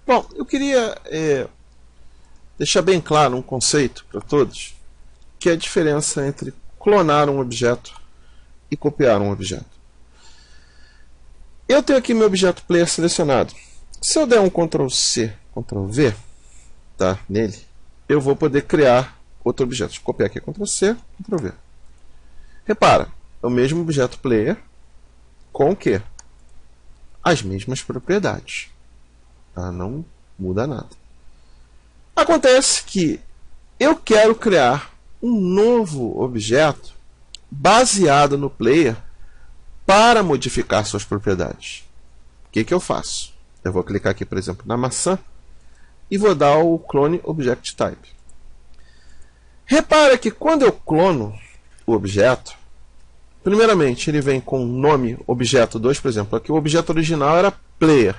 Bom, eu queria deixar bem claro um conceito para todos, que é a diferença entre clonar um objeto e copiar um objeto. Eu tenho aqui meu objeto player selecionado. Se eu der um Ctrl+C, Ctrl+V, tá, nele, eu vou poder criar outro objeto. Deixa eu copiar aqui, Ctrl+C, Ctrl+V. Repara, é o mesmo objeto player com o quê? As mesmas propriedades. Tá? Não muda nada. Acontece que eu quero criar um novo objeto baseado no player para modificar suas propriedades. O que eu faço? Eu vou clicar aqui, por exemplo, na maçã e vou dar o clone object type. Repara que quando eu clono o objeto, primeiramente ele vem com o nome objeto 2, por exemplo. Aqui o objeto original era player.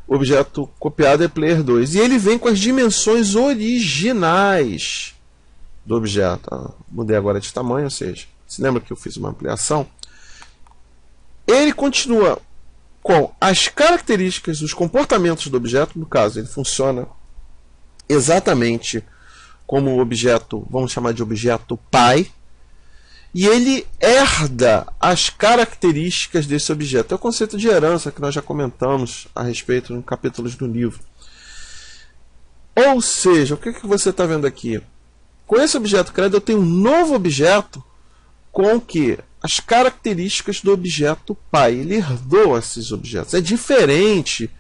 O objeto copiado é player 2. E ele vem com as dimensões originais do objeto. Mudei agora de tamanho, ou seja, se lembra que eu fiz uma ampliação? Ele continua com as características, os comportamentos do objeto. No caso, ele funciona exatamente como o objeto, vamos chamar de objeto pai. E ele herda as características desse objeto. É o conceito de herança que nós já comentamos a respeito em capítulos do livro. Ou seja, o que você está vendo aqui? Com esse objeto criado, eu tenho um novo objeto com que as características do objeto pai. Ele herdou esses objetos. É diferente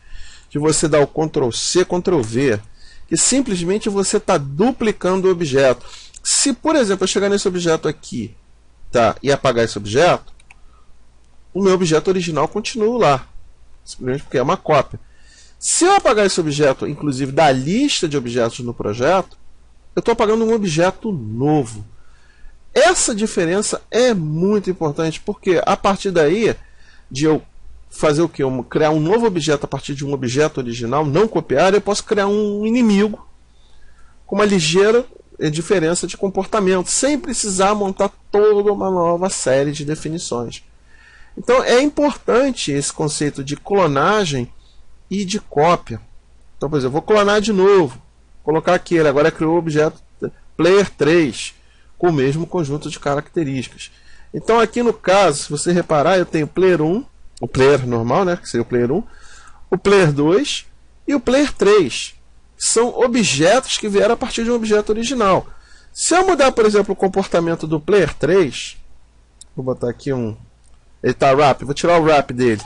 de você dar o Ctrl+C, Ctrl+V, que simplesmente você está duplicando o objeto. Se, por exemplo, eu chegar nesse objeto aqui, tá, e apagar esse objeto, o meu objeto original continua lá, simplesmente porque é uma cópia. Se eu apagar esse objeto, inclusive da lista de objetos no projeto, eu estou apagando um objeto novo. Essa diferença é muito importante, porque a partir daí, de eu fazer o quê? Criar um novo objeto a partir de um objeto original, não copiar, eu posso criar um inimigo com uma ligeira diferença de comportamento, sem precisar montar toda uma nova série de definições. Então é importante esse conceito de clonagem e de cópia. Então, por exemplo, eu vou clonar de novo, colocar aqui, ele agora criou o objeto player 3 com o mesmo conjunto de características. Então aqui no caso, se você reparar, eu tenho o player 1, o player normal, né, que seria o player 1, o player 2 e o player 3. São objetos que vieram a partir de um objeto original. Se eu mudar, por exemplo, o comportamento do player 3, vou botar aqui um... Ele está wrap, vou tirar o wrap dele.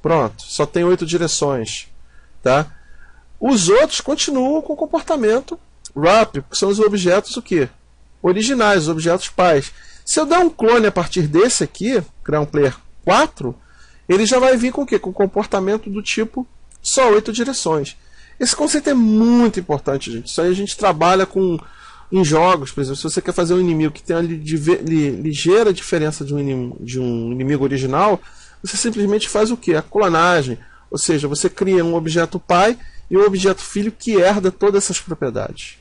Pronto, só tem 8 direções. Tá? Os outros continuam com o comportamento wrap, que são os objetos o quê? Originais, os objetos pais. Se eu der um clone a partir desse aqui, criar um player 4, ele já vai vir com o quê? Com o comportamento do tipo só 8 direções. Esse conceito é muito importante, gente. Isso aí a gente trabalha em jogos, por exemplo, se você quer fazer um inimigo que tem uma ligeira diferença de um inimigo original, você simplesmente faz o quê? A clonagem. Ou seja, você cria um objeto pai e um objeto filho que herda todas essas propriedades.